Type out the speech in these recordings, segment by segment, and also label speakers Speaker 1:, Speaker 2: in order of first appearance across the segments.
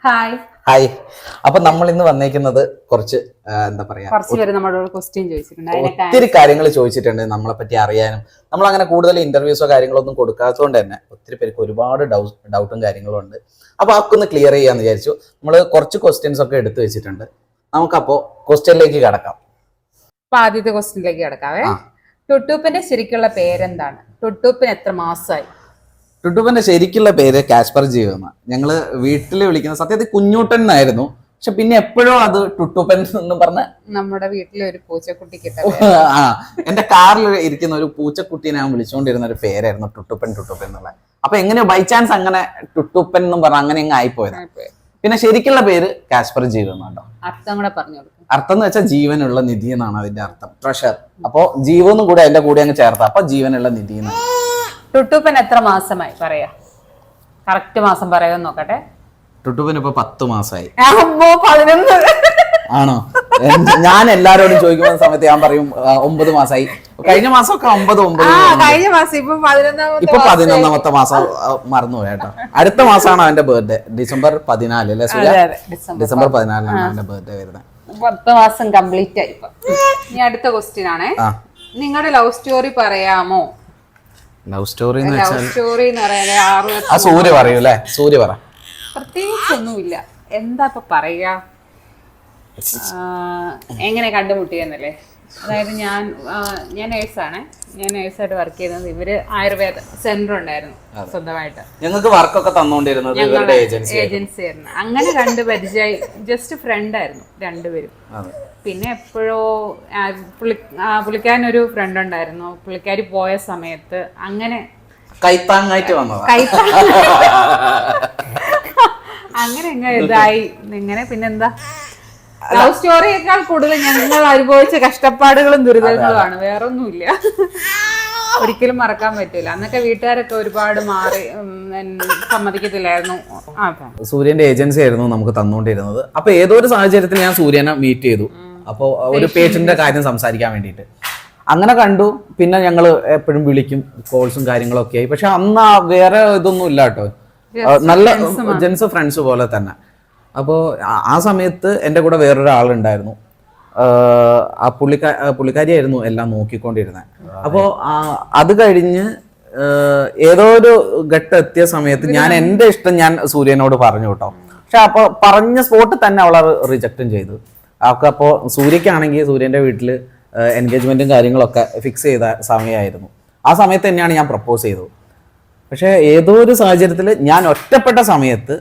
Speaker 1: Hi.
Speaker 2: Hi. അപ്പൊ നമ്മൾ ഇന്ന് വന്നേക്കുന്നത് കുറച്ച് എന്താ പറയാ, ഒത്തിരി കാര്യങ്ങൾ ചോദിച്ചിട്ടുണ്ട് നമ്മളെ പറ്റി അറിയാനും. നമ്മൾ അങ്ങനെ കൂടുതൽ ഇന്റർവ്യൂസോ കാര്യങ്ങളോ ഒന്നും കൊടുക്കാത്തതുകൊണ്ട് തന്നെ ഒത്തിരി പേർക്ക് ഒരുപാട് ഡൗട്ടും കാര്യങ്ങളും ഉണ്ട്. അപ്പൊ അതൊക്കെ ഒന്ന് ക്ലിയർ ചെയ്യാന്ന് വിചാരിച്ചു. നമ്മൾ കുറച്ച് ക്വസ്റ്റ്യൻസ് ഒക്കെ എടുത്തു വെച്ചിട്ടുണ്ട്. നമുക്കപ്പോ ക്വസ്റ്റ്യനിലേക്ക് കടക്കാം.
Speaker 1: ആദ്യത്തെ ക്വസ്റ്റ്യനിലേക്ക് കിടക്കാവേ. ടുട്ടൂപ്പന്റെ ശരിക്കുള്ള പേരെന്താണ്? ടുട്ടൂപ്പിന് എത്ര മാസമായി?
Speaker 2: ടുട്ടൂപ്പന്റെ ശരിക്കുള്ള പേര് കാസ്പർ ജീവ് എന്നാ. ഞങ്ങള് വീട്ടിൽ വിളിക്കുന്ന സത്യത്തിൽ കുഞ്ഞൂട്ടൻ എന്നായിരുന്നു. പക്ഷെ പിന്നെ എപ്പോഴും അത് ടുട്ടൂപ്പൻ എന്ന് പറഞ്ഞ
Speaker 1: നമ്മുടെ വീട്ടിലെ ഒരു പൂച്ചക്കുട്ടി
Speaker 2: ആ എന്റെ കാറിൽ ഇരിക്കുന്ന ഒരു പൂച്ചക്കുട്ടീനെ ഞാൻ വിളിച്ചുകൊണ്ടിരുന്ന ഒരു പേരായിരുന്നു ടുട്ടൂപ്പൻ എന്നുള്ളത്. അപ്പൊ എങ്ങനെയോ ബൈ ചാൻസ് അങ്ങനെ ടുട്ടൂപ്പൻ എന്നും പറഞ്ഞ അങ്ങനെ അങ്ങ് ആയിപ്പോയത്. പിന്നെ ശരിക്കുള്ള പേര് കാസ്പർ ജീവ് എന്നാട്ടോ.
Speaker 1: അർത്ഥം കൂടെ പറഞ്ഞു കൊടുക്കും.
Speaker 2: അർത്ഥം എന്ന് വെച്ചാൽ ജീവനുള്ള നിധി എന്നാണ് അതിന്റെ അർത്ഥം. ട്രഷർ. അപ്പൊ ജീവൊന്നും കൂടെ അതിന്റെ കൂടെ അങ്ങ് ചേർത്ത അപ്പൊ ജീവനുള്ള നിധി എന്നാണ്.
Speaker 1: ടുട്ടൂപ്പൻ എത്ര മാസമായി പറയാ? കറക്റ്റ് മാസം പറയാൻ നോക്കട്ടെ.
Speaker 2: ടുട്ടൂപ്പൻ ഇപ്പൊ 10 മാസമായി.
Speaker 1: 11.
Speaker 2: ആണോ? ഞാൻ എല്ലാരോടും ചോദിക്കുന്ന സമയത്ത് ഞാൻ പറയും 9 മാസമായി. കഴിഞ്ഞ മാസമൊക്കെ 9
Speaker 1: കഴിഞ്ഞ മാസം ഇപ്പൊ
Speaker 2: 11ാമത്തെ മാസം മറന്നുപോയി കേട്ടോ. അടുത്ത മാസമാണ് അവന്റെ ബർത്ത്ഡേ. ഡിസംബർ 14 അല്ലേ സൂര്യ? ഡിസംബർ 14 അവന്റെ ബർത്ത്ഡേ വരുന്നത്.
Speaker 1: 10 മാസം കംപ്ലീറ്റ് ആയി. ഇനി അടുത്ത ക്വസ്റ്റ്യൻ ആണ്, നിങ്ങളുടെ ലവ് സ്റ്റോറി പറയാമോ?
Speaker 2: ലവ് സ്റ്റോറി
Speaker 1: സ്റ്റോറി എന്ന് പറയാ
Speaker 2: സൂര്യ പറയൂ അല്ലേ? സൂര്യ പറ.
Speaker 1: പ്രത്യേകിച്ചൊന്നുമില്ല, എന്താ ഇപ്പൊ പറയാ. എങ്ങനെ കണ്ടുമുട്ടിയെന്നല്ലേ. അതായത് ഞാൻ നേഴ്സാണ്. ഞാൻ നേഴ്സായിട്ട് വർക്ക് ചെയ്യുന്നത്. ഇവര് ആയുർവേദ സെന്റർ ഉണ്ടായിരുന്നു സ്വന്തമായിട്ട്.
Speaker 2: ഞങ്ങൾക്ക് വർക്കൊക്കെ തന്നോണ്ടിരുന്നത്
Speaker 1: ഏജൻസി ആയിരുന്നു. അങ്ങനെ കണ്ട് പരിചയമായി. ജസ്റ്റ് ഫ്രണ്ട് ആയിരുന്നു രണ്ടുപേരും. പിന്നെ എപ്പോഴോ പുള്ളിക്കാരനൊരു ഫ്രണ്ട് ഉണ്ടായിരുന്നു. പുള്ളിക്കാരി പോയ സമയത്ത് അങ്ങനെ
Speaker 2: കൈത്താങ്ങായിട്ട് വന്നതാ.
Speaker 1: അങ്ങനെ ഇതായി. ഇങ്ങനെ പിന്നെന്താ, ലവ് സ്റ്റോറിയേക്കാൾ കൂടുതൽ ഞങ്ങൾ അനുഭവിച്ച കഷ്ടപ്പാടുകളും ദുരിതങ്ങളുമാണ്, വേറൊന്നുമില്ല. ഒരിക്കലും മറക്കാൻ പറ്റില്ല. അന്നൊക്കെ വീട്ടുകാരൊക്കെ ഒരുപാട് മാറി സമ്മതിക്കത്തില്ലായിരുന്നു.
Speaker 2: സൂര്യന്റെ ഏജൻസി ആയിരുന്നു നമുക്ക് തന്നുകൊണ്ടിരുന്നത്. അപ്പൊ ഏതോ ഒരു സാഹചര്യത്തിൽ ഞാൻ സൂര്യനെ മീറ്റ് ചെയ്തു. അപ്പോൾ ഒരു പേഷ്യന്റിന്റെ കാര്യം സംസാരിക്കാൻ വേണ്ടിയിട്ട് അങ്ങനെ കണ്ടു. പിന്നെ ഞങ്ങൾ എപ്പോഴും വിളിക്കും, കോൾസും കാര്യങ്ങളൊക്കെ ആയി. പക്ഷെ അന്ന് വേറെ ഇതൊന്നും ഇല്ല കേട്ടോ. നല്ല ജെൻസ് ഫ്രണ്ട്സ് പോലെ തന്നെ. അപ്പോൾ ആ സമയത്ത് എൻ്റെ കൂടെ വേറൊരാളുണ്ടായിരുന്നു. ആ പുള്ളിക്കാരിയായിരുന്നു എല്ലാം നോക്കിക്കൊണ്ടിരുന്നത്. അപ്പോൾ അത് കഴിഞ്ഞ് ഏതോ ഒരു ഘട്ടം എത്തിയ സമയത്ത് ഞാൻ എൻ്റെ ഇഷ്ടം ഞാൻ സൂര്യനോട് പറഞ്ഞു കേട്ടോ. പക്ഷെ അപ്പോൾ പറഞ്ഞ സ്പോട്ടിൽ തന്നെ അവളെ റിജക്റ്റും ചെയ്തു. അവൾക്ക് അപ്പോൾ സൂര്യക്കാണെങ്കിൽ സൂര്യൻ്റെ വീട്ടിൽ എൻഗേജ്മെന്റും കാര്യങ്ങളൊക്കെ ഫിക്സ് ചെയ്ത സമയമായിരുന്നു. ആ സമയത്ത് തന്നെയാണ് ഞാൻ പ്രപ്പോസ് ചെയ്തത്. പക്ഷെ ഏതോ ഒരു സാഹചര്യത്തിൽ ഞാൻ ഒറ്റപ്പെട്ട സമയത്ത്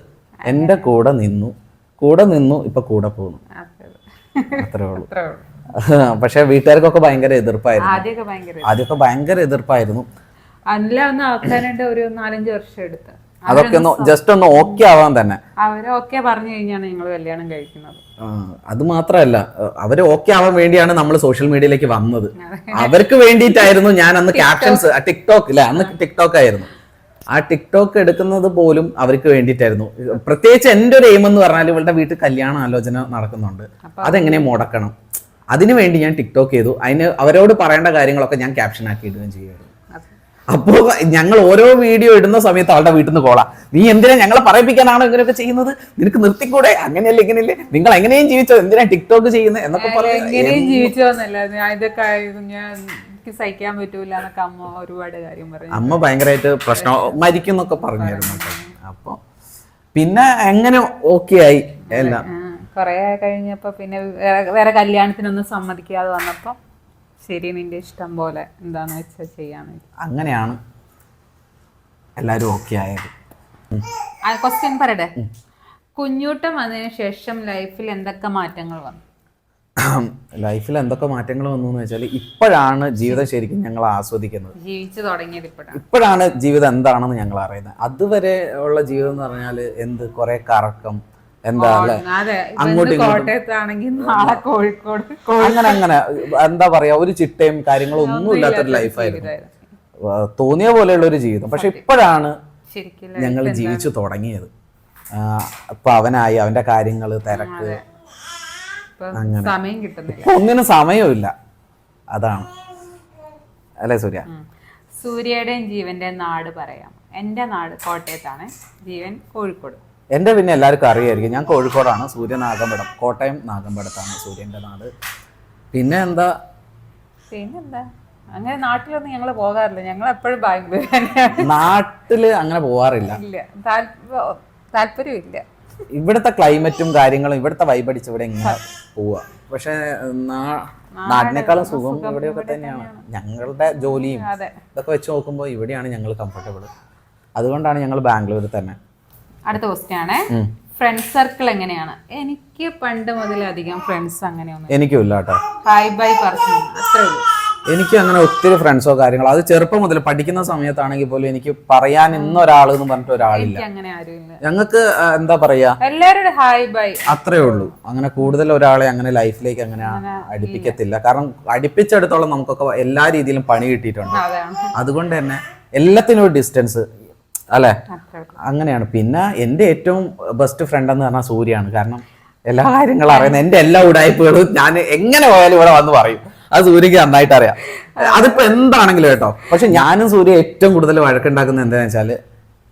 Speaker 2: എൻ്റെ കൂടെ നിന്നു. ഇപ്പൊ കൂടെ പോകുന്നു. അത്രേ ഉള്ളൂ. പക്ഷെ വീട്ടുകാർക്കൊക്കെ ഭയങ്കര എതിർപ്പായിരുന്നു. ആദ്യമൊക്കെ ഭയങ്കര എതിർപ്പായിരുന്നു.
Speaker 1: ഒരു 4-5 വർഷം എടുത്ത്
Speaker 2: അതൊക്കെ ഒന്ന് ജസ്റ്റ് ഒന്ന് ഓക്കെ ആവാൻ തന്നെ.
Speaker 1: അവര് ഓക്കെ പറഞ്ഞു കഴിഞ്ഞാണ് ഞങ്ങൾ കല്യാണം കഴിക്കുന്നത്.
Speaker 2: അത് മാത്രല്ല, അവര് ഓക്കെ ആവാൻ വേണ്ടിയാണ് നമ്മൾ സോഷ്യൽ മീഡിയയിലേക്ക് വന്നത്. അവർക്ക് വേണ്ടിയിട്ടായിരുന്നു ഞാൻ അന്ന് ക്യാപ്ഷൻസ് അന്ന് ടിക്ടോക്ക് ആയിരുന്നു. ആ ടിക്ടോക്ക് എടുക്കുന്നത് പോലും അവർക്ക് വേണ്ടിയിട്ടായിരുന്നു. പ്രത്യേകിച്ച് എൻ്റെ ഒരു എയിം എന്ന് പറഞ്ഞാൽ ഇവളുടെ വീട്ടിൽ കല്യാണ ആലോചന നടക്കുന്നുണ്ട്, അതെങ്ങനെ മുടക്കണം. അതിനു വേണ്ടി ഞാൻ ടിക്ടോക്ക് ചെയ്തു. അതിന് അവരോട് പറയേണ്ട കാര്യങ്ങളൊക്കെ ഞാൻ ക്യാപ്ഷൻ ആക്കി ഇടുകയും ചെയ്യുമായിരുന്നു. അപ്പോ ഞങ്ങൾ ഓരോ വീഡിയോ ഇടുന്ന സമയത്ത് അവളുടെ വീട്ടിൽ നിന്ന് കോളാ, നീ എന്തിനാ ഞങ്ങളെ പറയിപ്പിക്കാനാണോ ഇങ്ങനെയൊക്കെ ചെയ്യുന്നത്, നിനക്ക് നിർത്തിക്കൂടെ, അങ്ങനെയല്ലേ ഇങ്ങനെയല്ലേ, നിങ്ങൾ എങ്ങനെയും ജീവിച്ചോ, എന്തിനാ ടിക്ടോക്ക് ചെയ്യുന്നത് എന്നൊക്കെ
Speaker 1: സഹിക്കാൻ പറ്റൂല എന്നൊക്കെ അമ്മ ഒരുപാട് കാര്യം പറഞ്ഞു.
Speaker 2: അമ്മ ഭയങ്കരമായിട്ട് പ്രശ്നം മരിക്കും എന്നൊക്കെ പറഞ്ഞായിരുന്നു. അപ്പൊ പിന്നെ എങ്ങനെ ഓക്കെ ആയി എല്ലാം.
Speaker 1: കൊറേ കഴിഞ്ഞപ്പോ പിന്നെ വേറെ കല്യാണത്തിനൊന്നും സമ്മതിക്കാതെ വന്നപ്പോ ശരി നിന്റെ ഇഷ്ടം പോലെ എന്താന്ന് വെച്ചാൽ ചെയ്യാന്ന്.
Speaker 2: അങ്ങനെയാണ് എല്ലാരും ഓക്കെ ആയത്.
Speaker 1: ക്വസ്റ്റ്യൻ പറയട്ടെ, കുഞ്ഞൂട്ടം വന്നതിന് ശേഷം ലൈഫിൽ എന്തൊക്കെ മാറ്റങ്ങൾ വന്നു?
Speaker 2: ലൈഫിൽ എന്തൊക്കെ മാറ്റങ്ങൾ വന്നു എന്ന് വെച്ചാൽ ഇപ്പോഴാണ് ജീവിതം ശരിക്കും ഞങ്ങൾ ആസ്വദിക്കുന്നത്.
Speaker 1: ജീവിച്ചു തുടങ്ങിയത്
Speaker 2: ഇപ്പോഴാണ് ജീവിതം എന്താണെന്ന് ഞങ്ങൾ അറിയുന്നത്. അതുവരെ ഉള്ള ജീവിതം എന്ന് പറഞ്ഞാല് എന്ത് കുറെ കറക്കം, എന്താ അല്ലെ, അങ്ങോട്ടും അങ്ങനെ എന്താ പറയാ, ഒരു ചിട്ടയും കാര്യങ്ങളും ഒന്നും ഇല്ലാത്തൊരു ലൈഫായിരുന്നു. തോന്നിയ പോലെയുള്ള ഒരു ജീവിതം. പക്ഷെ ഇപ്പോഴാണ് ഞങ്ങൾ ജീവിച്ചു തുടങ്ങിയത്. ഇപ്പൊ അവനായി, അവന്റെ കാര്യങ്ങള്, തിരക്ക്, അങ്ങനെ ഒന്നിനും സമയമില്ല. അതാണ് അല്ലേ സൂര്യ?
Speaker 1: സൂര്യയുടെയും ജീവന്റെ നാട് പറയാം. എന്റെ നാട് കോട്ടയത്താണ്, ജീവൻ കോഴിക്കോട്.
Speaker 2: എൻ്റെ പിന്നെ എല്ലാവർക്കും അറിയായിരിക്കും, ഞാൻ കോഴിക്കോടാണ്, സൂര്യ നാഗമ്പടം, കോട്ടയം നാഗമ്പടത്താണ് സൂര്യൻ്റെ നാട്. പിന്നെ എന്താ
Speaker 1: അങ്ങനെ നാട്ടിലൊന്നും ഞങ്ങൾ പോകാറില്ല, ഞങ്ങൾ എപ്പോഴും ബാംഗ്ലൂർ.
Speaker 2: നാട്ടില് അങ്ങനെ പോവാറില്ല,
Speaker 1: ഇല്ല, താല്പര്യമില്ല.
Speaker 2: ഇവിടുത്തെ ക്ലൈമറ്റും കാര്യങ്ങളും ഇവിടുത്തെ വൈബടിച്ച് ഇവിടെ ഇങ്ങനെ പോവാ. പക്ഷെ നാടിനേക്കാളും സുഖം ഇവിടെയൊക്കെ തന്നെയാണ്. ഞങ്ങളുടെ ജോലിയും ഇതൊക്കെ വെച്ച് നോക്കുമ്പോൾ ഇവിടെയാണ് ഞങ്ങൾ കംഫർട്ടബിൾ. അതുകൊണ്ടാണ് ഞങ്ങൾ ബാംഗ്ലൂരിൽ തന്നെ.
Speaker 1: അടുത്ത ക്വസ്റ്റ്യൻ ആണ്, ഫ്രണ്ട് സർക്കിൾ എങ്ങനെയാണ്? എനിക്ക് പണ്ട് മുതലേ അധികം ഫ്രണ്ട്സ് അങ്ങനെയൊന്നും
Speaker 2: എനിക്കും ഇല്ല കേട്ടോ.
Speaker 1: ബൈ ബൈ പറഞ്ഞു അത്രേ ഉള്ളൂ.
Speaker 2: എനിക്ക് അങ്ങനെ ഒത്തിരി ഫ്രണ്ട്സോ കാര്യങ്ങളോ, അത് ചെറുപ്പം മുതൽ പഠിക്കുന്ന സമയത്താണെങ്കിൽ പോലും എനിക്ക് പറയാൻ ഇന്നൊരാൾ എന്ന് പറഞ്ഞിട്ട് ഒരാളില്ല. ഞങ്ങൾക്ക് എന്താ പറയാ,
Speaker 1: എല്ലാവരും ഹായ് ബൈ
Speaker 2: അത്രേ ഉള്ളൂ. അങ്ങനെ കൂടുതൽ ഒരാളെ അങ്ങനെ ലൈഫിലേക്ക് അങ്ങനെ അടുപ്പിക്കത്തില്ല. കാരണം അടുപ്പിച്ചെടുത്തോളം നമുക്കൊക്കെ എല്ലാ രീതിയിലും പണി കിട്ടിയിട്ടുണ്ട്. അതുകൊണ്ട് തന്നെ എല്ലാത്തിനും ഒരു ഡിസ്റ്റൻസ് അല്ലെ, അങ്ങനെയാണ്. പിന്നെ എൻ്റെ ഏറ്റവും ബെസ്റ്റ് ഫ്രണ്ട് എന്ന് പറഞ്ഞാൽ സൂര്യയാണ്. കാരണം എല്ലാ കാര്യങ്ങളും അറിയുന്നത്, എൻ്റെ എല്ലാ ഉടായ്പകളും ഞാൻ എങ്ങനെ പോയാലും ഇവിടെ വന്ന് പറയും. അത് സൂര്യക്ക് നന്നായിട്ട് അറിയാം. അതിപ്പോ എന്താണെങ്കിലും കേട്ടോ. പക്ഷെ ഞാനും സൂര്യ ഏറ്റവും കൂടുതൽ വഴക്കുണ്ടാക്കുന്നത് എന്താണെന്ന് വെച്ചാല്,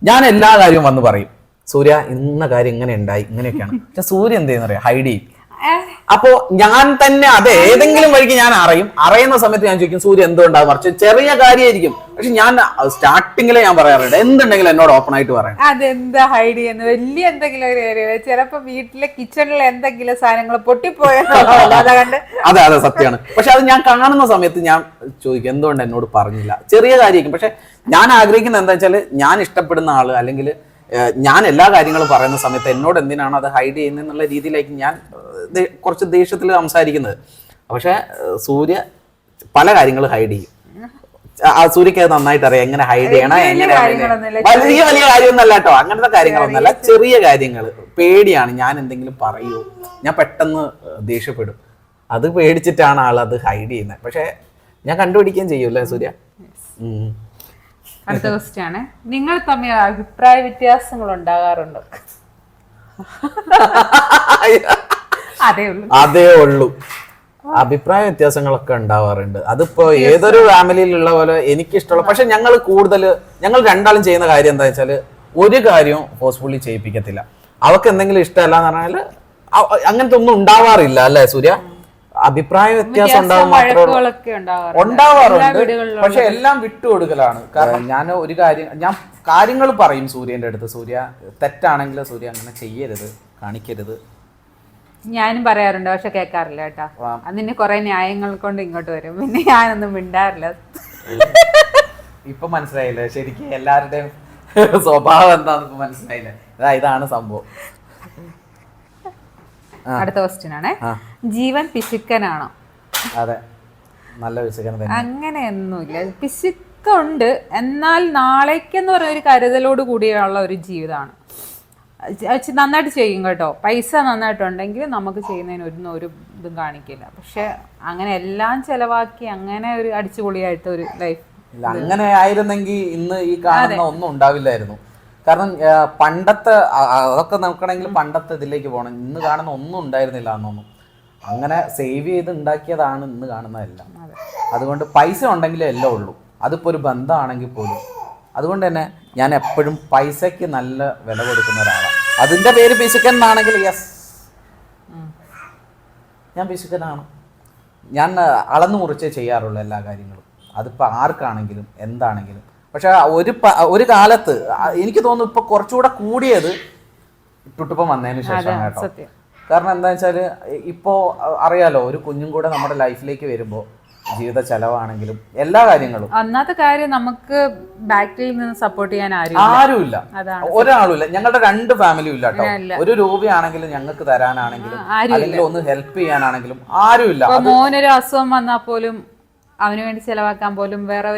Speaker 2: ഞാൻ എല്ലാ കാര്യവും വന്ന് പറയും, സൂര്യ ഇന്ന കാര്യം ഇങ്ങനെ ഉണ്ടായി ഇങ്ങനെയൊക്കെയാണ്. പക്ഷെ സൂര്യ എന്ത് ചെയ്യുന്ന ഹൈഡ് ചെയ്യും. അപ്പോ ഞാൻ തന്നെ അത് ഏതെങ്കിലും വഴിക്ക് ഞാൻ അറിയുന്ന സമയത്ത് ഞാൻ ചോദിക്കും സൂര്യ എന്തുകൊണ്ടാകും, മറിച്ച് ചെറിയ കാര്യമായിരിക്കും. പക്ഷെ ഞാൻ സ്റ്റാർട്ടിങ്ങിലെ ഞാൻ പറയാറുണ്ട്, എന്തുണ്ടെങ്കിലും എന്നോട് ഓപ്പൺ ആയിട്ട് പറയാം.
Speaker 1: അതെന്താ ഹൈഡ് ചെയ്യുന്നത്? വലിയ എന്തെങ്കിലും ഒരു കാര്യം, ചിലപ്പോ വീട്ടിലെ കിച്ചണിൽ എന്തെങ്കിലും സാധനങ്ങൾ പൊട്ടിപ്പോയെന്നോ.
Speaker 2: അതെ അതെ സത്യമാണ്. പക്ഷെ അത് ഞാൻ കാണുന്ന സമയത്ത് ഞാൻ ചോദിക്കും എന്തുകൊണ്ട് എന്നോട് പറഞ്ഞില്ല. ചെറിയ കാര്യമായിരിക്കും. പക്ഷെ ഞാൻ ആഗ്രഹിക്കുന്നത് എന്താ വെച്ചാൽ, ഞാൻ ഇഷ്ടപ്പെടുന്ന ആള് അല്ലെങ്കിൽ ഞാൻ എല്ലാ കാര്യങ്ങളും പറയുന്ന സമയത്ത് എന്നോട് എന്തിനാണ് അത് ഹൈഡ് ചെയ്യുന്നത് എന്നുള്ള രീതിയിലേക്ക് ഞാൻ കുറച്ച് ദേഷ്യത്തിൽ സംസാരിക്കുന്നത്. പക്ഷെ സൂര്യ പല കാര്യങ്ങളും ഹൈഡ് ചെയ്യും. സൂര്യക്ക് അത് നന്നായിട്ട് അറിയാം എങ്ങനെ ഹൈഡ് ചെയ്യണം, എങ്ങനെ വലിയ വലിയ കാര്യമൊന്നല്ല കേട്ടോ, അങ്ങനത്തെ കാര്യങ്ങളൊന്നല്ല, ചെറിയ കാര്യങ്ങൾ. പേടിയാണ്, ഞാൻ എന്തെങ്കിലും പറയുമോ, ഞാൻ പെട്ടെന്ന് ദേഷ്യപ്പെടും. അത് പേടിച്ചിട്ടാണ് ആൾ അത് ഹൈഡ് ചെയ്യുന്നത്. പക്ഷെ ഞാൻ കണ്ടുപിടിക്കുകയും ചെയ്യൂല്ലേ സൂര്യ.
Speaker 1: അടുത്ത ക്വസ്റ്റ്യൻ ആണ്, നിങ്ങൾ തമ്മിൽ അഭിപ്രായ വ്യത്യാസങ്ങൾ ഉണ്ടാകാറുണ്ടോ?
Speaker 2: അതേ ഉള്ളൂ. അഭിപ്രായ വ്യത്യാസങ്ങളൊക്കെ ഉണ്ടാവാറുണ്ട്. അതിപ്പോ ഏതൊരു ഫാമിലിയിലുള്ള പോലെ എനിക്കിഷ്ടമുള്ള, പക്ഷെ ഞങ്ങൾ രണ്ടാളും ചെയ്യുന്ന കാര്യം എന്താ വെച്ചാല്, ഒരു കാര്യവും ഫോഴ്സ്ഫുള്ളി ചെയ്യിപ്പിക്കത്തില്ല. അവർക്ക് എന്തെങ്കിലും ഇഷ്ടമല്ല എന്ന് പറഞ്ഞാല് അങ്ങനത്തെ ഒന്നും ഉണ്ടാവാറില്ല അല്ലേ സൂര്യ? അഭിപ്രായ വ്യത്യാസം ഉണ്ടാവാറുണ്ട്, പക്ഷെ എല്ലാം വിട്ടുകൊടുക്കലാണ്. കാരണം ഞാൻ ഒരു കാര്യം കാര്യങ്ങൾ പറയും സൂര്യന്റെ അടുത്ത്, സൂര്യ തെറ്റാണെങ്കിൽ സൂര്യ അങ്ങനെ ചെയ്യരുത്, കാണിക്കരുത്.
Speaker 1: ഞാനും പറയാറുണ്ട്, പക്ഷെ കേൾക്കാറില്ല കേട്ടാ. അതിന് കുറെ ന്യായങ്ങൾ കൊണ്ട് ഇങ്ങോട്ട് വരും, പിന്നെ ഞാനൊന്നും മിണ്ടാറില്ല.
Speaker 2: ഇപ്പൊ മനസ്സിലായില്ലേ ശരിക്കും എല്ലാവരുടെയും സ്വഭാവം എന്താന്ന് മനസ്സിലായില്ലേ? ഇതാണ് സംഭവം.
Speaker 1: അടുത്ത ക്വസ്റ്റ്യൻ ആണ്, ജീവൻ പിശുക്കനാണോ?
Speaker 2: അതെ, നല്ല പിശുക്കൻ തന്നെ.
Speaker 1: അങ്ങനെയൊന്നുമില്ല, പിശുക്കുണ്ട്. എന്നാൽ നാളേക്കെന്ന് പറഞ്ഞ ഒരു കരുതലോട് കൂടിയുള്ള ഒരു ജീവിതമാണ്. നന്നായിട്ട് ചെയ്യും കേട്ടോ, പൈസ നന്നായിട്ടുണ്ടെങ്കിൽ നമുക്ക് ചെയ്യുന്നതിന് ഒരു ഇതും കാണിക്കില്ല. പക്ഷെ അങ്ങനെ എല്ലാം ചെലവാക്കി അങ്ങനെ ഒരു അടിച്ചുപൊളിയായിട്ട് ഒരു ലൈഫ്
Speaker 2: അങ്ങനെ ആയിരുന്നെങ്കിൽ ഇന്ന് ഈ കാണുന്ന ഒന്നും ഉണ്ടാവില്ലായിരുന്നു. കാരണം പണ്ടത്തെ അതൊക്കെ നോക്കണമെങ്കിൽ പണ്ടത്തെ ഇതിലേക്ക് പോകണം. ഇന്ന് കാണുന്ന ഒന്നും ഉണ്ടായിരുന്നില്ല അന്നൊന്നും. അങ്ങനെ സേവ് ചെയ്ത് ഉണ്ടാക്കിയതാണ് ഇന്ന് കാണുന്നതെല്ലാം. അതുകൊണ്ട് പൈസ ഉണ്ടെങ്കിലേ എല്ലാം ഉള്ളൂ. അതിപ്പോൾ ഒരു ബന്ധമാണെങ്കിൽ പോലും. അതുകൊണ്ട് തന്നെ ഞാൻ എപ്പോഴും പൈസയ്ക്ക് നല്ല വില കൊടുക്കുന്ന ഒരാളാണ്. അതിൻ്റെ പേര് പിശുക്കൻ എന്നാണെങ്കിൽ യെസ്, ഞാൻ പിശുക്കനാണ്. ഞാൻ അളന്നു മുറിച്ചേ ചെയ്യാറുള്ളൂ എല്ലാ കാര്യങ്ങളും. അതിപ്പോൾ ആർക്കാണെങ്കിലും എന്താണെങ്കിലും. പക്ഷെ ഒരു കാലത്ത് എനിക്ക് തോന്നുന്നു ഇപ്പൊ കുറച്ചുകൂടെ കൂടിയത് ടുട്ടുപ്പം വന്നതിന് ശേഷം കേട്ടോ. കാരണം എന്താ വെച്ചാല് ഇപ്പോ അറിയാലോ, ഒരു കുഞ്ഞും കൂടെ നമ്മുടെ ലൈഫിലേക്ക് വരുമ്പോ ജീവിത ചെലവാണെങ്കിലും എല്ലാ കാര്യങ്ങളും.
Speaker 1: ഒന്നാമത്തെ കാര്യം, നമുക്ക് ബാക്കിൽ നിന്ന് സപ്പോർട്ട് ചെയ്യാൻ
Speaker 2: ആരുമില്ല, ഒരാളുമില്ല. ഞങ്ങളുടെ 2 ഫാമിലിയും ഇല്ല കേട്ടോ. ഒരു രൂപയാണെങ്കിലും ഞങ്ങൾക്ക് തരാനാണെങ്കിലും അല്ലെങ്കിൽ ഒന്ന് ഹെൽപ്പ് ചെയ്യാനാണെങ്കിലും ആരുമില്ല.
Speaker 1: മോനൊരു അസുഖം വന്നാൽ പോലും അവന് വേണ്ടി ചെലവാക്കാൻ പോലും വേറെ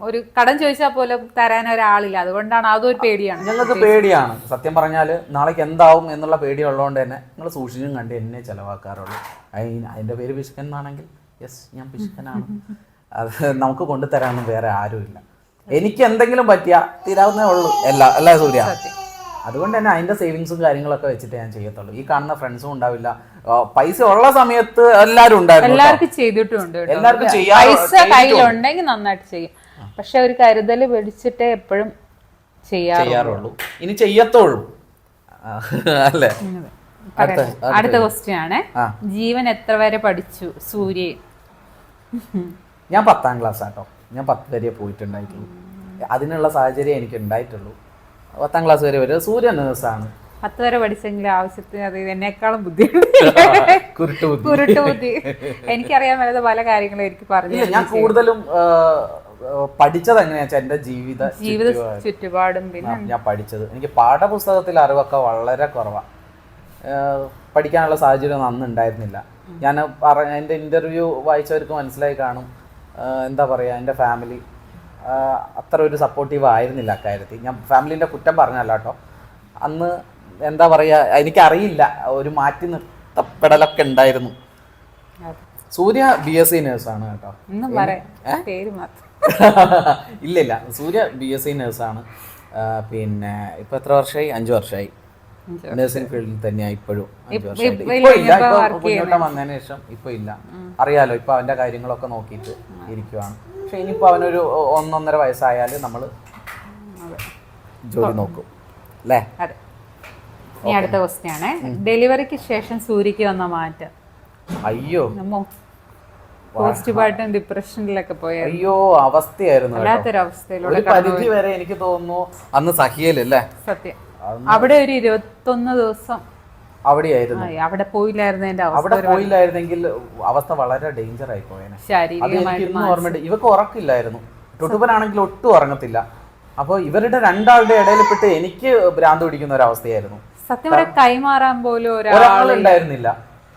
Speaker 1: ഒരു കടം ചോദിച്ചാൽ പോലും തരാൻ ഒരാളില്ല. അതുകൊണ്ടാണ് അതൊരു പേടിയാണ്,
Speaker 2: ഞങ്ങൾക്ക് പേടിയാണ്. സത്യം പറഞ്ഞാൽ നാളേക്ക് എന്താവും എന്നുള്ള പേടി ഉള്ളതുകൊണ്ട് തന്നെ നിങ്ങൾ സൂക്ഷിച്ചും കണ്ട് എന്നെ ചെലവാക്കാറുള്ളൂ. അതിന്റെ പേര് പിശുക്കൻ എന്നാണെങ്കിൽ യെസ്, ഞാൻ പിശുക്കനാണ്. അത് നമുക്ക് കൊണ്ടുതരാനൊന്നും വേറെ ആരുമില്ല. എനിക്ക് എന്തെങ്കിലും പറ്റിയാ തീരാവുന്നേ ഉള്ളൂ അല്ല സൂര്യ. അതുകൊണ്ട് തന്നെ അതിന്റെ സേവിങ്സും കാര്യങ്ങളൊക്കെ വെച്ചിട്ട് ഞാൻ ചെയ്യത്തുള്ളൂ. ഈ കാണുന്ന ഫ്രണ്ട്സും ഉണ്ടാവില്ല. പൈസ ഉള്ള സമയത്ത് എല്ലാവരും ഉണ്ടായിരുന്നു,
Speaker 1: എല്ലാവർക്കും ചെയ്തിട്ടുണ്ട്.
Speaker 2: എല്ലാവർക്കും
Speaker 1: പൈസ കയ്യിലുണ്ടെങ്കിൽ നന്നായിട്ട് ചെയ്യും. പക്ഷെ ഒരു കരുതൽ പിടിച്ചിട്ടേ എപ്പോഴും ചെയ്യാറുള്ളൂ.
Speaker 2: ഇനി ചെയ്യത്തുള്ളൂ. അല്ലേ?
Speaker 1: അടുത്ത ക്വസ്റ്റ്യൻ ആണ്, ജീവൻ എത്ര വരെ പഠിച്ചു സൂര്യ?
Speaker 2: ഞാൻ 10ാം ക്ലാസ് ആട്ടോ. ഞാൻ 10 വരെ പോയിട്ടുണ്ടായിട്ടുള്ളൂ. അതിനുള്ള സാഹചര്യം എനിക്ക് ഉണ്ടായിട്ടുള്ളൂ. 10ാം ക്ലാസ് വരെ സൂര്യ നേഴ്സാണ്.
Speaker 1: 10 വരെ പഠിച്ചെങ്കിൽ ആവശ്യത്തിന് അത് എന്നെക്കാളും ബുദ്ധിയുണ്ട്. കുരുട്ട് ബുദ്ധി. എനിക്കറിയാൻ മേലാത്ത പല കാര്യങ്ങളും എനിക്ക് പറഞ്ഞു.
Speaker 2: ഞാൻ കൂടുതലും പഠിച്ചത് എങ്ങനെയാ വെച്ചാൽ എന്റെ ജീവിത
Speaker 1: ചുറ്റുപാടും പിന്നെ
Speaker 2: ഞാൻ പഠിച്ചത്. എനിക്ക് പാഠപുസ്തകത്തിൽ അറിവൊക്കെ വളരെ കുറവാണ്. പഠിക്കാനുള്ള സാഹചര്യം അന്ന് ഉണ്ടായിരുന്നില്ല. ഞാൻ എൻ്റെ ഇൻ്റർവ്യൂ വായിച്ചവർക്ക് മനസ്സിലായി കാണും. എന്താ പറയുക, എൻ്റെ ഫാമിലി അത്ര ഒരു സപ്പോർട്ടീവ് ആയിരുന്നില്ല അക്കാര്യത്തിൽ. ഞാൻ ഫാമിലീൻ്റെ കുറ്റം പറഞ്ഞല്ല കേട്ടോ. അന്ന് എന്താ പറയുക, എനിക്കറിയില്ല, ഒരു മാറ്റി നിർത്തപ്പെടലൊക്കെ ഉണ്ടായിരുന്നു. സൂര്യ BSc നേഴ്സാണ് കേട്ടോ. ഇല്ലില്ല, സൂര്യ BSc നേഴ്സാണ്. പിന്നെ ഇപ്പം എത്ര വർഷമായി? 5 വർഷമായി നഴ്സിംഗ് ഫീൽഡിൽ തന്നെയാണ് ഇപ്പോഴും. 5 വർഷമായിട്ട് ഇപ്പൊ ഇല്ല. ഇപ്പൊ കുഞ്ഞോട്ടം വന്നതിന് ശേഷം ഇപ്പൊ ഇല്ല. അറിയാലോ, ഇപ്പൊ അവന്റെ കാര്യങ്ങളൊക്കെ നോക്കിയിട്ട് ഇരിക്കുവാണ്. പക്ഷെ ഇനിയിപ്പോ അവനൊരു 1-1.5 വയസ്സായാല് നമ്മള് ജോലി നോക്കും അല്ലേ?
Speaker 1: ഇനി അടുത്ത ക്വസ്റ്റ്യൻ ആണ്, ഡെലിവറിക്ക് ശേഷം സൂര്യക്ക് വന്ന മാറ്റം?
Speaker 2: അയ്യോ,
Speaker 1: പോസ്റ്റ്മോർട്ടം ഡിപ്രഷനിലൊക്കെ പോയ
Speaker 2: അയ്യോ അവസ്ഥയായിരുന്നു.
Speaker 1: വല്ലാത്തൊരവസ്ഥയിലൂടെ
Speaker 2: ഒരു പരിധി വരെ എനിക്ക് തോന്നുന്നു അന്ന് സഹിയല്ലേ?
Speaker 1: സത്യം. അവിടെ ഒരു 21 ദിവസം
Speaker 2: അവിടെയായിരുന്നു.
Speaker 1: അവിടെ പോയില്ലായിരുന്നെങ്കിൽ
Speaker 2: അവിടെ പോയില്ലായിരുന്നെങ്കിൽ അവസ്ഥ വളരെ ഡേഞ്ചർ ആയി പോയേനെ. അത് എനിക്ക് ഇന്നും ഓർമ്മയുണ്ട്. ഇവക്ക് ഉറക്കില്ലായിരുന്നു. ടുട്ടുപ്പനാണെങ്കിൽ ഒട്ടും ഉറങ്ങത്തില്ല. അപ്പൊ ഇവരുടെ രണ്ടാളുടെ ഇടയിൽ പെട്ട് എനിക്ക് ഭ്രാന്ത് പിടിക്കുന്ന ഒരു അവസ്ഥയായിരുന്നു.
Speaker 1: സത്യം പറയാൻ കൈമാറാൻ പോലും
Speaker 2: ഒരാളുണ്ടായിരുന്നില്ല.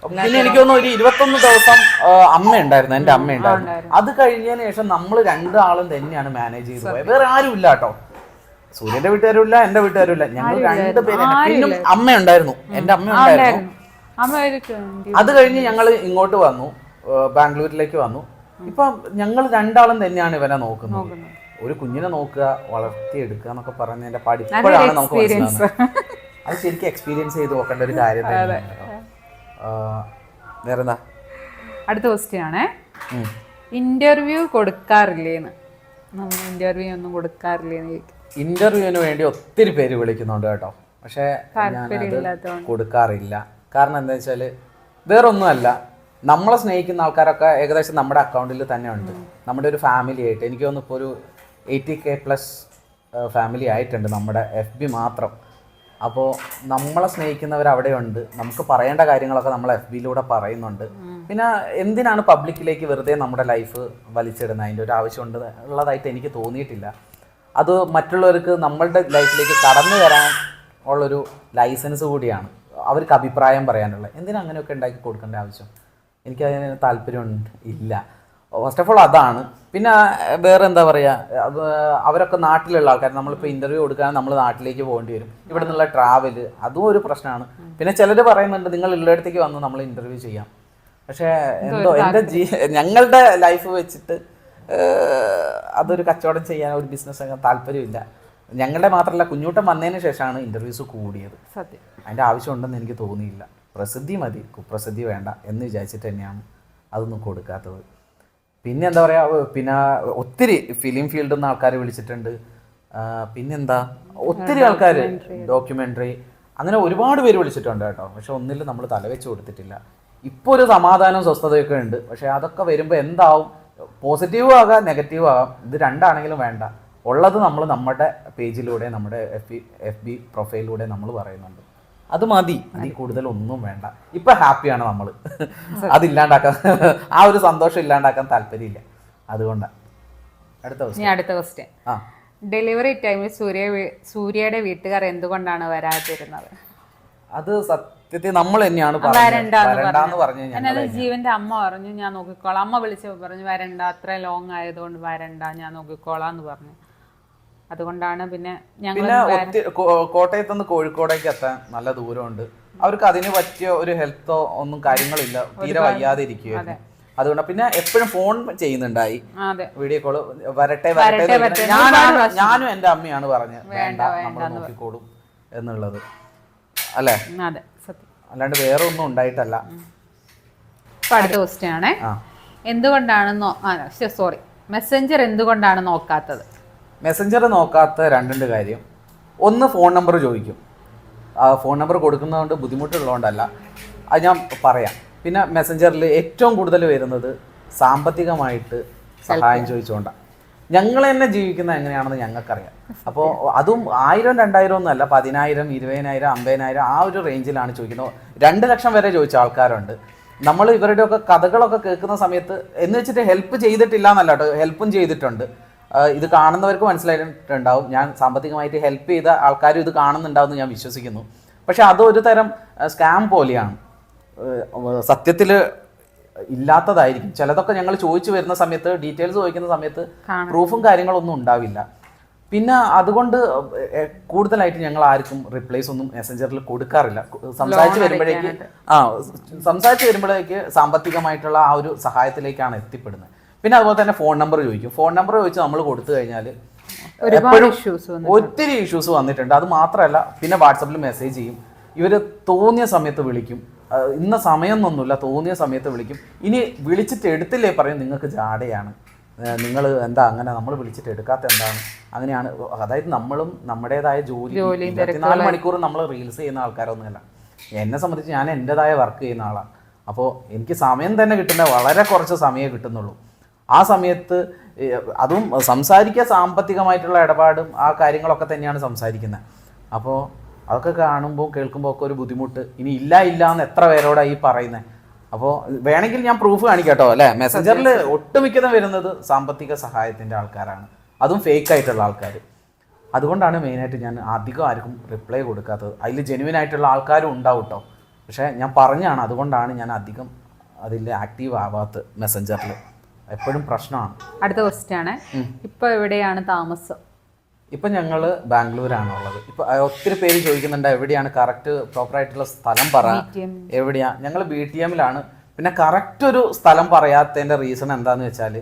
Speaker 2: പിന്നെ എനിക്ക് തോന്നുന്നു ഒരു 21 ദിവസം അമ്മ ഉണ്ടായിരുന്നു, എന്റെ അമ്മ ഉണ്ടായിരുന്നു. അത് കഴിഞ്ഞതിന് ശേഷം നമ്മൾ 2 ആളും തന്നെയാണ് മാനേജ് ചെയ്ത് പോയത്. വേറെ ആരും ഇല്ല കേട്ടോ. സൂര്യന്റെ വീട്ടുകാരും ഇല്ല, എന്റെ വീട്ടുകാരും ഇല്ല. ഞങ്ങൾ 2 പേരും. പിന്നെ അമ്മ ഉണ്ടായിരുന്നു, എന്റെ അമ്മ ഉണ്ടായിരുന്നു. അത് കഴിഞ്ഞ് ഞങ്ങൾ ഇങ്ങോട്ട് വന്നു, ബാംഗ്ലൂരിലേക്ക് വന്നു. ഇപ്പൊ ഞങ്ങൾ 2 ആളും തന്നെയാണ് ഇവനെ നോക്കുന്നത്. ഒരു കുഞ്ഞിനെ നോക്കുക, വളർത്തിയെടുക്കുക എന്നൊക്കെ പറഞ്ഞതിന്റെ പാട് ഇപ്പോഴാണ് നമുക്ക് മനസ്സിലാവുന്നത്. അത് ശരിക്കും എക്സ്പീരിയൻസ് ചെയ്ത് നോക്കേണ്ട ഒരു കാര്യം തന്നെയാണ്. വേറെന്താ?
Speaker 1: അടുത്ത ക്വസ്റ്റ്യൻ ആണ്, ഇന്റർവ്യൂ കൊടുക്കാറില്ലേന്ന്? ഇന്റർവ്യൂ ഒന്നും കൊടുക്കാറില്ലേന്ന്?
Speaker 2: ഇന്റർവ്യൂവിന് വേണ്ടി ഒത്തിരി പേര് വിളിക്കുന്നുണ്ട് കേട്ടോ. പക്ഷെ ഞാനത് കൊടുക്കാറില്ല. കാരണം എന്താ വെച്ചാൽ വേറൊന്നുമല്ല, നമ്മളെ സ്നേഹിക്കുന്ന ആൾക്കാരൊക്കെ ഏകദേശം നമ്മുടെ അക്കൗണ്ടിൽ തന്നെ ഉണ്ട്. നമ്മുടെ ഒരു ഫാമിലി ആയിട്ട് എനിക്ക് തോന്നുന്നു ഇപ്പോൾ ഒരു 80K+ ഫാമിലി ആയിട്ടുണ്ട് നമ്മുടെ FB മാത്രം. അപ്പോൾ നമ്മളെ സ്നേഹിക്കുന്നവർ അവിടെയുണ്ട്. നമുക്ക് പറയേണ്ട കാര്യങ്ങളൊക്കെ നമ്മൾ FBയിലൂടെ പറയുന്നുണ്ട്. പിന്നെ എന്തിനാണ് പബ്ലിക്കിലേക്ക് വെറുതെ നമ്മുടെ ലൈഫ് വലിച്ചിടുന്നത്? അതിൻ്റെ ഒരു ആവശ്യം ഉള്ളതായിട്ട് എനിക്ക് തോന്നിയിട്ടില്ല. അത് മറ്റുള്ളവർക്ക് നമ്മളുടെ ലൈഫിലേക്ക് കടന്നു വരാൻ ഉള്ളൊരു ലൈസൻസ് കൂടിയാണ്. അവർക്ക് അഭിപ്രായം പറയാനുള്ളത്. എന്തിനാ അങ്ങനെയൊക്കെ ഉണ്ടാക്കി കൊടുക്കേണ്ട ആവശ്യം? എനിക്കതിന് താല്പര്യം ഇല്ല. ഫസ്റ്റ് ഓഫ് ഓൾ അതാണ്. പിന്നെ വേറെ എന്താ പറയുക, അവരൊക്കെ നാട്ടിലുള്ള ആൾക്കാർ. നമ്മളിപ്പോൾ ഇൻ്റർവ്യൂ കൊടുക്കാൻ നമ്മൾ നാട്ടിലേക്ക് പോകേണ്ടി വരും. ഇവിടെ നിന്നുള്ള ട്രാവല് അതും ഒരു പ്രശ്നമാണ്. പിന്നെ ചിലർ പറയുന്നുണ്ട് നിങ്ങൾ ഉള്ളിടത്തേക്ക് വന്ന് നമ്മൾ ഇൻ്റർവ്യൂ ചെയ്യാം. പക്ഷേ എന്തോ എൻ്റെ ഞങ്ങളുടെ ലൈഫ് വെച്ചിട്ട് അതൊരു കച്ചവടം ചെയ്യാൻ, ഒരു ബിസിനസ് ആക്കാൻ താല്പര്യമില്ല. ഞങ്ങളുടെ മാത്രമല്ല, കുഞ്ഞൂട്ടം വന്നതിന് ശേഷമാണ് ഇൻ്റർവ്യൂസ് കൂടിയത്.
Speaker 1: സത്യം,
Speaker 2: അതിൻ്റെ ആവശ്യമുണ്ടെന്ന് എനിക്ക് തോന്നിയില്ല. പ്രസിദ്ധി മതി, കുപ്രസിദ്ധി വേണ്ട എന്ന് വിചാരിച്ചിട്ട് തന്നെയാണ് അതൊന്നും കൊടുക്കാത്തത്. പിന്നെ എന്താ പറയുക, പിന്നെ ഒത്തിരി ഫിലിം ഫീൽഡിൽ നിന്ന് ആൾക്കാർ വിളിച്ചിട്ടുണ്ട്. പിന്നെന്താ, ഒത്തിരി ആൾക്കാർ ഡോക്യുമെൻ്ററി, അങ്ങനെ ഒരുപാട് പേര് വിളിച്ചിട്ടുണ്ട് കേട്ടോ. പക്ഷെ ഒന്നിലും നമ്മൾ തലവെച്ച് കൊടുത്തിട്ടില്ല. ഇപ്പോൾ ഒരു സമാധാനം സ്വസ്ഥതയൊക്കെ ഉണ്ട്. പക്ഷെ അതൊക്കെ വരുമ്പോൾ എന്താവും, പോസിറ്റീവും ആകാം നെഗറ്റീവും ആകാം. ഇത് രണ്ടാണെങ്കിലും വേണ്ട. ഉള്ളത് നമ്മൾ നമ്മുടെ പേജിലൂടെ, നമ്മുടെ FB പ്രൊഫൈലിലൂടെ നമ്മൾ പറയുന്നുണ്ട്. അത് മതി, അതിൽ കൂടുതലൊന്നും വേണ്ട. ഇപ്പം ഹാപ്പിയാണ് നമ്മൾ. അതില്ലാണ്ടാക്കാൻ, ആ ഒരു സന്തോഷം ഇല്ലാണ്ടാക്കാൻ താല്പര്യമില്ല. അതുകൊണ്ടാണ്.
Speaker 1: അടുത്ത ക്വസ്റ്റ്യൻ, ഡെലിവറി ടൈമിൽ സൂര്യയുടെ വീട്ടുകാർ എന്തുകൊണ്ടാണ് വരാതിരുന്നത്?
Speaker 2: അത് സത്യത്തിൽ നമ്മൾ തന്നെയാണ് പറഞ്ഞത്.
Speaker 1: ജീവന്റെ അമ്മ പറഞ്ഞു ഞാൻ നോക്കിക്കോളാം. അമ്മ വിളിച്ചപ്പോൾ പറഞ്ഞു വരണ്ട, അത്ര ലോങ് ആയതുകൊണ്ട് വരണ്ട, ഞാൻ നോക്കിക്കോളാം എന്ന് പറഞ്ഞു. അതുകൊണ്ടാണ് പിന്നെ
Speaker 2: കോട്ടയത്ത് നിന്ന് കോഴിക്കോടേക്ക് എത്താൻ നല്ല ദൂരമുണ്ട്. അവർക്ക് അതിന് പറ്റിയ ഒരു ഹെൽത്തോ ഒന്നും കാര്യങ്ങളില്ല, തീരെ വയ്യാതെ ഇരിക്കുകയായിരുന്നു. അതുകൊണ്ട് പിന്നെ എപ്പോഴും ഫോൺ ചെയ്യുന്നുണ്ടായി, വീഡിയോ കോള് വരട്ടെ. ഞാനും എൻ്റെ അമ്മയാണ് പറഞ്ഞത് വേണ്ട, നമ്മൾ നോക്കിക്കോളും എന്നുള്ളത് അല്ലേ? അല്ലാണ്ട് വേറെ ഒന്നും ഉണ്ടായിട്ടല്ല.
Speaker 1: അടുത്ത ക്വസ്റ്റ്യൻ ആണ്, എന്തുകൊണ്ടാണ് മെസ്സഞ്ചർ എന്തുകൊണ്ടാണ് നോക്കാത്തത്?
Speaker 2: മെസ്സഞ്ചർ നോക്കാത്ത 2 കാര്യം. ഒന്ന്, ഫോൺ നമ്പർ ചോദിക്കും. ഫോൺ നമ്പർ കൊടുക്കുന്നതുകൊണ്ട് ബുദ്ധിമുട്ടുള്ളതുകൊണ്ടല്ല, അത് ഞാൻ പറയാം. പിന്നെ മെസ്സഞ്ചറിൽ ഏറ്റവും കൂടുതൽ വരുന്നത് സാമ്പത്തികമായിട്ട് സഹായം ചോദിച്ചുകൊണ്ടാണ്. ഞങ്ങൾ തന്നെ ജീവിക്കുന്നത് എങ്ങനെയാണെന്ന് ഞങ്ങൾക്കറിയാം. അപ്പോൾ അതും 1000 2000 ഒന്നുമല്ല, 10,000 20,000 50,000 ആ ഒരു റേഞ്ചിലാണ് ചോദിക്കുന്നത്. 2 ലക്ഷം വരെ ചോദിച്ച ആൾക്കാരുണ്ട്. നമ്മൾ ഇവരുടെയൊക്കെ കഥകളൊക്കെ കേൾക്കുന്ന സമയത്ത് എന്ന് വെച്ചിട്ട് ഹെൽപ്പ് ചെയ്തിട്ടില്ല എന്നല്ല കേട്ടോ, ഹെൽപ്പും ചെയ്തിട്ടുണ്ട്. ഇത് കാണുന്നവർക്ക് മനസ്സിലായിട്ടുണ്ടാവും, ഞാൻ സാമ്പത്തികമായിട്ട് ഹെൽപ്പ് ചെയ്ത ആൾക്കാരും ഇത് കാണുന്നുണ്ടാവും എന്ന് ഞാൻ വിശ്വസിക്കുന്നു. പക്ഷെ അതൊരു തരം സ്കാം പോലെയാണ്, സത്യത്തിൽ ഇല്ലാത്തതായിരിക്കും. ചിലതൊക്കെ ഞങ്ങൾ ചോദിച്ചു വരുന്ന സമയത്ത്, ഡീറ്റെയിൽസ് ചോദിക്കുന്ന സമയത്ത് പ്രൂഫും കാര്യങ്ങളൊന്നും ഉണ്ടാവില്ല. പിന്നെ അതുകൊണ്ട് കൂടുതലായിട്ട് ഞങ്ങൾ ആർക്കും റിപ്ലൈസ് ഒന്നും മെസ്സഞ്ചറിൽ കൊടുക്കാറില്ല. സംസാരിച്ച് വരുമ്പോഴേക്ക് സാമ്പത്തികമായിട്ടുള്ള ആ ഒരു സഹായത്തിലേക്കാണ് എത്തിപ്പെടുന്നത്. പിന്നെ അതുപോലെ തന്നെ ഫോൺ നമ്പർ ചോദിക്കും. ഫോൺ നമ്പർ ചോദിച്ച് നമ്മൾ കൊടുത്തു കഴിഞ്ഞാൽ എപ്പോഴും ഒത്തിരി ഇഷ്യൂസ് വന്നിട്ടുണ്ട്. അത് മാത്രമല്ല, പിന്നെ വാട്സപ്പിൽ മെസ്സേജ് ചെയ്യും. ഇവർ തോന്നിയ സമയത്ത് വിളിക്കും. ഇന്ന സമയം എന്നൊന്നുമില്ല, തോന്നിയ സമയത്ത് വിളിക്കും. ഇനി വിളിച്ചിട്ട് എടുത്തില്ലേ പറയും നിങ്ങൾക്ക് ജാടയാണ്, നിങ്ങൾ എന്താ അങ്ങനെ, നമ്മൾ വിളിച്ചിട്ട് എടുക്കാത്ത എന്താണ്, അങ്ങനെയാണ്. അതായത് നമ്മളും നമ്മുടേതായ ജോലി 24 മണിക്കൂറും നമ്മൾ റീൽസ് ചെയ്യുന്ന ആൾക്കാരൊന്നുമല്ല. എന്നെ സംബന്ധിച്ച് ഞാൻ എൻ്റെതായ വർക്ക് ചെയ്യുന്ന ആളാണ്. അപ്പോൾ എനിക്ക് സമയം തന്നെ കിട്ടുന്ന വളരെ കുറച്ച് സമയമേ കിട്ടുന്നുള്ളൂ. ആ സമയത്ത് അതും സംസാരിക്കുക സാമ്പത്തികമായിട്ടുള്ള ഇടപാടും ആ കാര്യങ്ങളൊക്കെ തന്നെയാണ് സംസാരിക്കുന്നത്. അപ്പോൾ അതൊക്കെ കാണുമ്പോൾ കേൾക്കുമ്പോൾ ഒക്കെ ഒരു ബുദ്ധിമുട്ട്. ഇനി ഇല്ല എന്ന് എത്ര പേരോടാണ് ഈ പറയുന്നത്. അപ്പോൾ വേണമെങ്കിൽ ഞാൻ പ്രൂഫ് കാണിക്കാം കേട്ടോ, അല്ലേ? മെസ്സഞ്ചറിൽ ഒട്ടുമിക്കതും വരുന്നത് സാമ്പത്തിക സഹായത്തിൻ്റെ ആൾക്കാരാണ്, അതും ഫേക്ക് ആയിട്ടുള്ള ആൾക്കാർ. അതുകൊണ്ടാണ് മെയിനായിട്ട് ഞാൻ അധികം ആർക്കും റിപ്ലൈ കൊടുക്കാത്തത്. അതിൽ ജെന്യുവൻ ആയിട്ടുള്ള ആൾക്കാരും ഉണ്ടാവും കേട്ടോ, പക്ഷേ ഞാൻ പറഞ്ഞാണ്, അതുകൊണ്ടാണ് ഞാൻ അധികം അതിൽ ആക്റ്റീവ് ആവാത്തത്. മെസ്സഞ്ചറിൽ എപ്പോഴും പ്രശ്നമാണ്.
Speaker 1: അടുത്ത ക്വസ്റ്റ്യൻ ആണ്, ഇപ്പോൾ എവിടെയാണ് താമസം?
Speaker 2: ഇപ്പം ഞങ്ങൾ ബാംഗ്ലൂരാണുള്ളത്. ഇപ്പം ഒത്തിരി പേര് ചോദിക്കുന്നുണ്ട് എവിടെയാണ് കറക്റ്റ് പ്രോപ്പറായിട്ടുള്ള സ്ഥലം പറ, എവിടെയാ. ഞങ്ങൾ BTM-ലാണ്. പിന്നെ കറക്റ്റ് ഒരു സ്ഥലം പറയാത്തതിൻ്റെ റീസൺ എന്താണെന്ന് വെച്ചാൽ,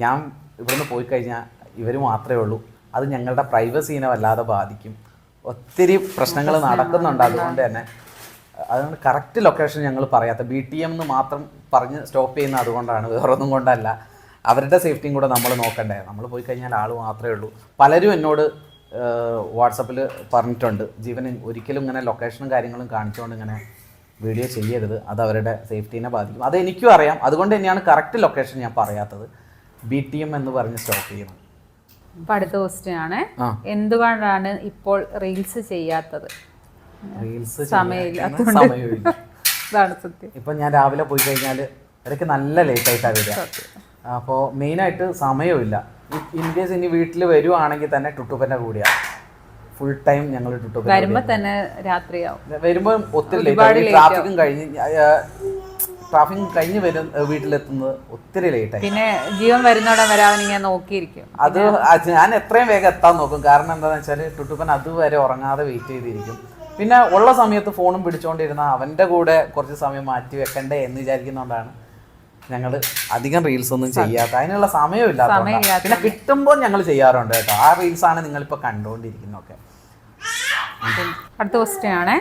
Speaker 2: ഞാൻ ഇവിടുന്ന് പോയി കഴിഞ്ഞാൽ ഇവർ മാത്രമേ ഉള്ളൂ, അത് ഞങ്ങളുടെ പ്രൈവസീനെ വല്ലാതെ ബാധിക്കും. ഒത്തിരി പ്രശ്നങ്ങൾ നടക്കുന്നുണ്ട്. അതുകൊണ്ട് തന്നെ അതുകൊണ്ട് കറക്റ്റ് ലൊക്കേഷൻ ഞങ്ങൾ പറയാത്ത, BTM എന്ന് മാത്രം പറഞ്ഞ് സ്റ്റോപ്പ് ചെയ്യുന്ന അതുകൊണ്ടാണ്, വേറൊന്നും കൊണ്ടല്ല. അവരുടെ സേഫ്റ്റിയും കൂടെ നമ്മൾ നോക്കണ്ടേ. നമ്മൾ പോയി കഴിഞ്ഞാൽ ആൾ മാത്രമേ ഉള്ളൂ. പലരും എന്നോട് വാട്സപ്പിൽ പറഞ്ഞിട്ടുണ്ട്, ജീവൻ ഒരിക്കലും ഇങ്ങനെ ലൊക്കേഷനും കാര്യങ്ങളും കാണിച്ചുകൊണ്ട് ഇങ്ങനെ വീഡിയോ ചെയ്യരുത്, അത് അവരുടെ സേഫ്റ്റീനെ ബാധിക്കും. അത് എനിക്കും അറിയാം. അതുകൊണ്ട് തന്നെയാണ് കറക്റ്റ് ലൊക്കേഷൻ ഞാൻ പറയാത്തത്, BTM എന്ന് പറഞ്ഞ് സ്റ്റോപ്പ് ചെയ്യുന്നത്.
Speaker 1: അപ്പോൾ അടുത്ത ക്വസ്റ്റ്യൻ ആണ്, എന്തുകൊണ്ടാണ് ഇപ്പോൾ റീൽസ് ചെയ്യാത്തത്?
Speaker 2: റീൽസ്
Speaker 1: സമയമില്ല.
Speaker 2: ഇതാണ് സത്യം. ഇപ്പം ഞാൻ രാവിലെ പോയി കഴിഞ്ഞാൽ ഇടയ്ക്ക് നല്ല ലേറ്റായിട്ടാണ് വരിക. അപ്പോൾ മെയിനായിട്ട് സമയമില്ല. ഇൻ കേസ് ഇനി വീട്ടിൽ വരുവാണെങ്കിൽ തന്നെ ടുട്ടുപ്പൻ്റെ കൂടിയാണ് ഫുൾ ടൈം. ഞങ്ങൾ ടുട്ടുപ്പൻ
Speaker 1: വരുമ്പോൾ തന്നെ രാത്രിയാവും.
Speaker 2: വരുമ്പോൾ ഒത്തിരി ലേറ്റ്, ട്രാഫിക്കും കഴിഞ്ഞ് വീട്ടിലെത്തുന്നത് ഒത്തിരി ലേറ്റായി.
Speaker 1: പിന്നെ ജീവൻ വരുന്നോടെ വരാൻ ഞാൻ നോക്കിയിരിക്കും.
Speaker 2: അത് ഞാൻ എത്രയും വേഗം എത്താൻ നോക്കും. കാരണം എന്താണെന്ന് വെച്ചാൽ ടുട്ടുപ്പൻ അതുവരെ ഉറങ്ങാതെ വെയിറ്റ് ചെയ്തിരിക്കും. പിന്നെ ഉള്ള സമയത്ത് ഫോണും പിടിച്ചുകൊണ്ടിരുന്ന അവൻ്റെ കൂടെ കുറച്ച് സമയം മാറ്റി വെക്കണ്ടേ എന്ന് വിചാരിക്കുന്നതുകൊണ്ടാണ് ഞങ്ങൾ അധികം റീൽസ് ഒന്നും ചെയ്യാത്ത. അതിനുള്ള സമയമില്ലാത്ത. പിന്നെ കിട്ടുമ്പോൾ ഞങ്ങൾ ചെയ്യാറുണ്ട് കേട്ടോ. ആ റീൽസാണ് നിങ്ങളിപ്പോൾ കണ്ടുകൊണ്ടിരിക്കുന്നതൊക്കെ.
Speaker 1: അടുത്ത ക്വസ്റ്റ്യൻ ആണ്,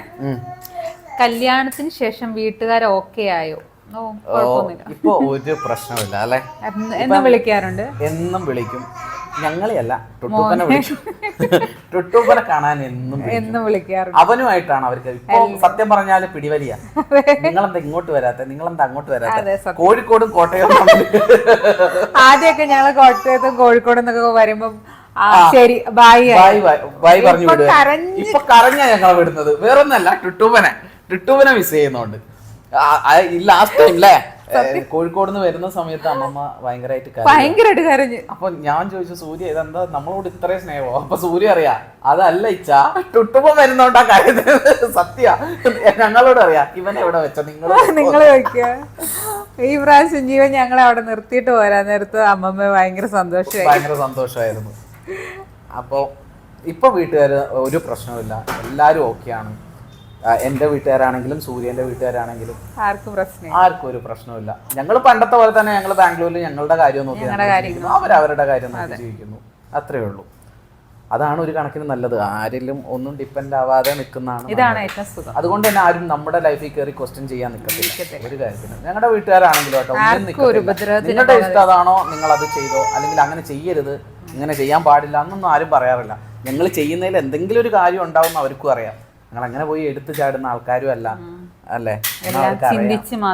Speaker 1: കല്യാണത്തിന് ശേഷം വീട്ടുകാർ ഓക്കെ ആയോ?
Speaker 2: ഇപ്പൊ ഒരു പ്രശ്നമില്ല അല്ലെ.
Speaker 1: എന്നും വിളിക്കാറുണ്ട്,
Speaker 2: എന്നും വിളിക്കും. ഞങ്ങളെയല്ല, ടുട്ടൂപ്പനെ വിളിക്കും. ടുട്ടൂപ്പനെ കാണാൻ എന്നും വിളിക്കാറുണ്ട്. അവനുമായിട്ടാണ് അവർക്ക് ഇപ്പൊ സത്യം പറഞ്ഞാല് പിടിവലിയ. നിങ്ങളെന്താ ഇങ്ങോട്ട് വരാത്ത, നിങ്ങളെന്താ അങ്ങോട്ട് വരാത്ത. കോഴിക്കോടും കോട്ടയവും
Speaker 1: ആദ്യമൊക്കെ ഞങ്ങൾ കോട്ടയത്തും കോഴിക്കോടും എന്നൊക്കെ വരുമ്പോ ശരി ബായ്
Speaker 2: പറഞ്ഞു വിടുക. ഇപ്പൊ കരഞ്ഞാ ഞങ്ങളെ വിടുന്നത്, വേറൊന്നല്ല, ടുട്ടൂപ്പനെ മിസ് ചെയ്യുന്നോണ്ട്. ലാസ്റ്റ് ടൈം അല്ലേ കോഴിക്കോട് നിന്ന് വരുന്ന സമയത്ത് അമ്മമ്മ ഭയങ്കരമായിട്ട് കരഞ്ഞു. അപ്പൊ ഞാൻ ചോദിച്ചു, സൂര്യ ഇതെന്താ നമ്മളോട് ഇത്രയും സ്നേഹമോ? അപ്പൊ സൂര്യ അറിയാ, അതല്ല ഇച്ചാ, ടുട്ടുമ്പോ വരുന്നോണ്ടാ കരുതുന്നത്. സത്യ ഞങ്ങളോട് അറിയാം, ഇവൻ എവിടെ വെച്ച നിങ്ങൾ
Speaker 1: വെക്കുക. ഈ പ്രാവശ്യം ജീവൻ ഞങ്ങളെ അവിടെ നിർത്തിയിട്ട് പോരാ നേരത്ത് അമ്മമ്മ ഭയങ്കര
Speaker 2: സന്തോഷമായിരുന്നു. അപ്പൊ ഇപ്പൊ വീട്ടുകാര് ഒരു പ്രശ്നമില്ല, എല്ലാരും ഓക്കെയാണ്. എന്റെ വീട്ടുകാരാണെങ്കിലും സൂര്യന്റെ വീട്ടുകാരാണെങ്കിലും ആർക്കും ഒരു പ്രശ്നമില്ല. ഞങ്ങൾ പണ്ടത്തെ പോലെ തന്നെ ഞങ്ങൾ ബാംഗ്ലൂരിൽ ഞങ്ങളുടെ കാര്യം നോക്കി അവരവരുടെ കാര്യം നോക്കി ജീവിക്കുന്നു, അത്രേ ഉള്ളൂ. അതാണ് ഒരു കണക്കിന് നല്ലത്. ആരിലും ഒന്നും ഡിപ്പെൻഡ് ആവാതെ നിൽക്കുന്നതാണ്. അതുകൊണ്ട് തന്നെ ആരും നമ്മുടെ ലൈഫിൽ കയറി ക്വസ്റ്റ്യൻ ചെയ്യാൻ നിൽക്കത്തില്ല ഒരു കാര്യത്തിന്. ഞങ്ങളുടെ വീട്ടുകാരാണെങ്കിലും കേട്ടോ, നിങ്ങളുടെ ഇഷ്ടം അതാണോ നിങ്ങൾ അത് ചെയ്തോ, അല്ലെങ്കിൽ അങ്ങനെ ചെയ്യരുത്, ഇങ്ങനെ ചെയ്യാൻ പാടില്ല എന്നൊന്നും ആരും പറയാറില്ല. ഞങ്ങൾ ചെയ്യുന്നതിൽ എന്തെങ്കിലും ഒരു കാര്യം ഉണ്ടാവും അവർക്കും അറിയാം. ഞങ്ങൾ അങ്ങനെ പോയി എടുത്തു ചാടുന്ന ആൾക്കാരും അല്ല അല്ലേ,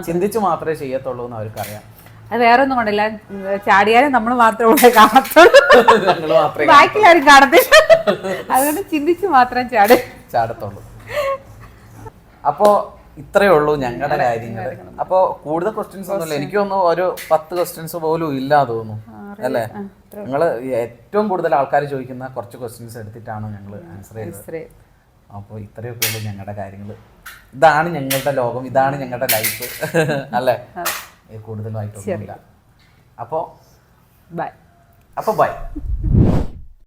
Speaker 2: ചിന്തിച്ച് മാത്രമേ ചെയ്യത്തുള്ളൂ എന്ന് അവർക്കറിയാം.
Speaker 1: അത് വേറെ ഒന്നും കൊണ്ടല്ല, ചാടിയാലും നമ്മൾ മാത്രമേ ഇവിടെ കാണത്തുള്ളൂ,
Speaker 2: ഞങ്ങൾ മാത്രമേ
Speaker 1: ബാക്കിലാരും കാണത്തില്ല. അതുകൊണ്ട് ചിന്തിച്ച് മാത്രം
Speaker 2: ചാടത്തുള്ളൂ. അപ്പോ ഇത്രയേ ഉള്ളൂ ഞങ്ങളുടെ കാര്യങ്ങൾ. അപ്പോൾ കൂടുതൽ ക്വസ്റ്റ്യൻസ് ഒന്നുമില്ല, എനിക്കൊന്നും ഒരു 10 ക്വസ്റ്റ്യൻസ് പോലും ഇല്ല തോന്നുന്നു അല്ലേ. ഞങ്ങൾ ഏറ്റവും കൂടുതൽ ആൾക്കാർ ചോദിക്കുന്ന കുറച്ച് ക്വസ്റ്റ്യൻസ് എടുത്തിട്ടാണ് ഞങ്ങൾ ആൻസർ ചെയ്തത്. അപ്പോൾ ഇത്രയൊക്കെ ഉള്ളൂ ഞങ്ങളുടെ കാര്യങ്ങൾ. ഇതാണ് ഞങ്ങളുടെ ലോകം, ഇതാണ് ഞങ്ങളുടെ ലൈഫ് അല്ലേ. കൂടുതലായിട്ടൊന്നുമില്ല. അപ്പോൾ ബൈ.